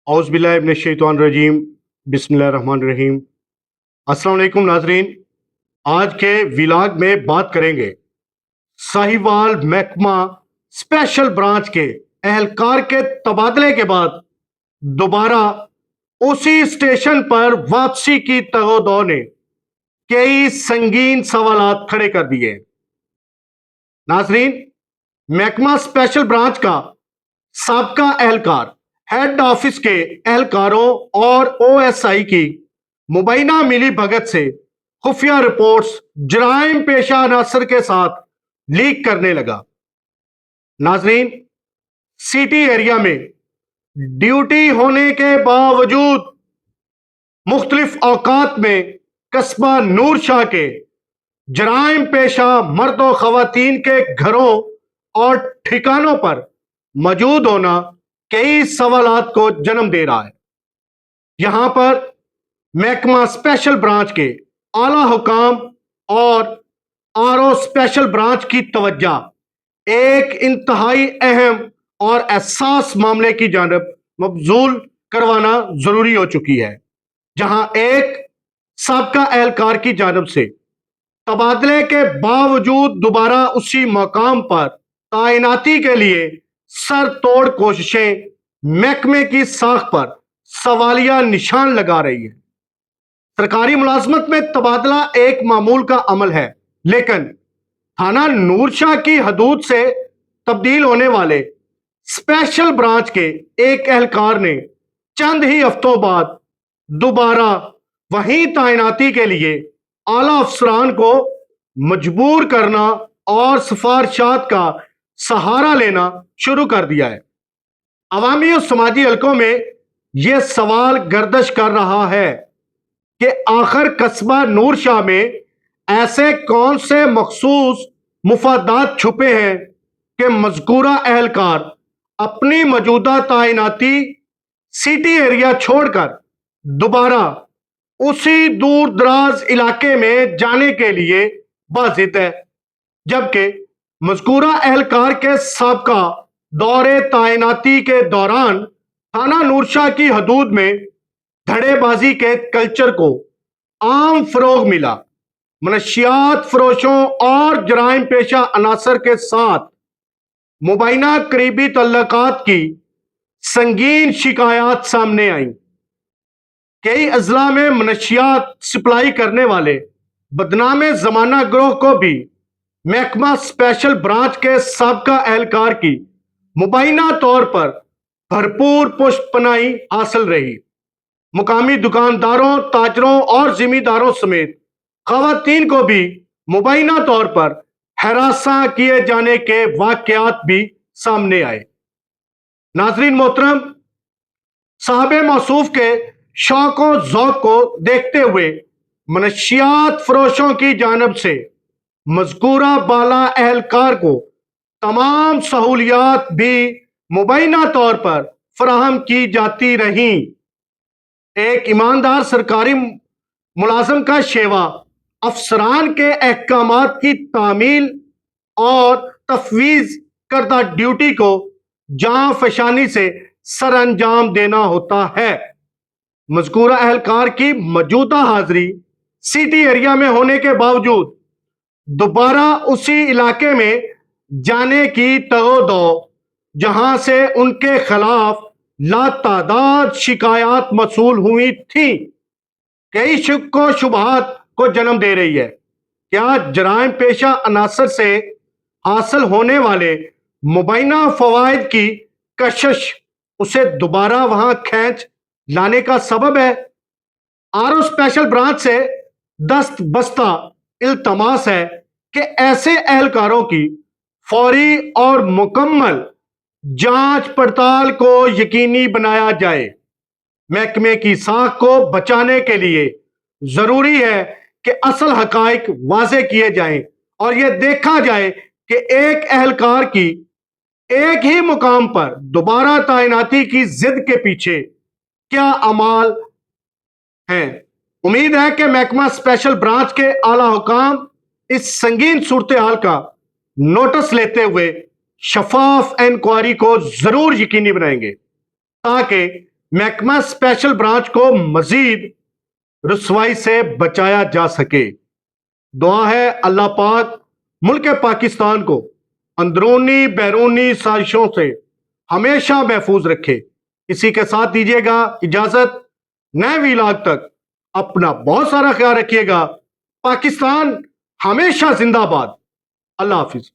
औज़ुबिल्लाहिमिनश्शैतानिर्रजीम बिस्मिल्लाहिर्रहमानिर्रहीम। अस्सलाम वालेकुम नाजरीन। आज के विलाग में बात करेंगे साहिवाल महकमा स्पेशल ब्रांच के एहलकार के तबादले के बाद दोबारा उसी स्टेशन पर वापसी की तगोदौ ने कई संगीन सवालात खड़े कर दिए। नाजरीन, महकमा स्पेशल ब्रांच का साबका एहलकार हेड ऑफिस के एहलकारों और ओएसआई की मुबैना मिली भगत से खुफिया रिपोर्ट्स जराइम पेशा अनासर के साथ लीक करने लगा। नाजरीन, सिटी एरिया में ड्यूटी होने के बावजूद मुख्तलिफ औकात में कस्बा नूर शाह के जराइम पेशा मर्द और खवातीन के घरों और ठिकानों पर मौजूद होना कई सवालात को जन्म दे रहा है। यहां पर महकमा स्पेशल ब्रांच के आला हुकाम और आरओ स्पेशल ब्रांच की तवज्जो एक इंतहाई अहम और एहसास मामले की जानब मबजूल करवाना जरूरी हो चुकी है, जहां एक साबका एहलकार की जानब से तबादले के बावजूद दोबारा उसी मकाम पर तैनाती के लिए सर तोड़ कोशिशें महकमे की साख पर सवालिया निशान लगा रही है। सरकारी मुलाजमत में तबादला एक मामूल का अमल है, लेकिन थाना नूरशाह की हदूद से तब्दील होने वाले स्पेशल ब्रांच के एक एहलकार ने चंद ही हफ्तों बाद दोबारा वहीं तैनाती के लिए आला अफसरान को मजबूर करना और सिफारिशात का सहारा लेना शुरू कर दिया है। अवामी और समाजी हलकों में यह सवाल गर्दिश कर रहा है कि आखिर कस्बा नूर शाह में ऐसे कौन से मखसूस मुफादात छुपे हैं कि मज़कूरा एहलकार अपनी मौजूदा तैनाती सिटी एरिया छोड़कर दोबारा उसी दूर दराज इलाके में जाने के लिए बाज़िद है, जबकि मज़कूरा एहलकार के साबका दौरे तैनाती के दौरान थाना नूरशाह की हदूद में धड़ेबाजी के कल्चर को आम फरोग मिला। मनशियात फरोशों और जराइम पेशा अनासर के साथ मुबैना करीबी तल्लकात की संगीन शिकायत सामने आई। कई अजला में मनशियात सप्लाई करने वाले बदनामे जमाना ग्रोह को भी महकमा स्पेशल ब्रांच के साबका एहलकार की मुबैना तौर पर भरपूर पुष्टपनाही हासिल रही। मुकामी दुकानदारों, ताजरों और जिमीदारों समेत खवातीन को भी मुबैना तौर पर हरासा किए जाने के वाकयात भी सामने आए। नाजरीन मोहतरम, साहबे मौसूफ के शौक और ज़ौक़ को देखते हुए मनशियात फरोशों की जानब से मज़कूरा बाला एहलकार को तमाम सहूलियात भी मुबैना तौर पर फराहम की जाती रहीं। एक ईमानदार सरकारी मुलाजम का शेवा अफसरान के अहकामात की तामील और तफवीज़ करदा ड्यूटी को जां फशानी से सर अंजाम देना होता है। मज़कूरा एहलकार की मौजूदा हाजिरी सिटी एरिया में होने के बावजूद दोबारा उसी इलाके में जाने की तगोदौ, जहां से उनके खिलाफ लातादाद शिकायत मसूल हुई थी, कई शक व शुबहात को जन्म दे रही है। क्या जराइम पेशा अनासर से हासिल होने वाले मुबैना फवायद की कशिश उसे दोबारा वहां खींच लाने का सबब है? आरओ स्पेशल ब्रांच से दस्त बस्ता इल्तमास है कि ऐसे एहलकारों की फौरी और मुकम्मल जांच पड़ताल को यकीनी बनाया जाए। महकमे की साख को बचाने के लिए जरूरी है कि असल हकाइक वाजे किए जाएं और यह देखा जाए कि एक एहलकार की एक ही मुकाम पर दोबारा तैनाती की जिद के पीछे क्या अमाल हैं। उम्मीद है कि महकमा स्पेशल ब्रांच के आला हुकाम इस संगीन सूरत हाल का नोटिस लेते हुए शफाफ इंक्वायरी को जरूर यकीनी बनाएंगे, ताकि محکمہ اسپیشل برانچ کو مزید رسوائی سے بچایا جا سکے۔ دعا ہے اللہ پاک ملک پاکستان کو اندرونی بیرونی سازشوں سے ہمیشہ محفوظ رکھے۔ اسی کے ساتھ دیجیے گا اجازت، نئے ویلاگ تک اپنا بہت سارا خیال رکھیے گا۔ پاکستان ہمیشہ زندہ باد۔ اللہ حافظ۔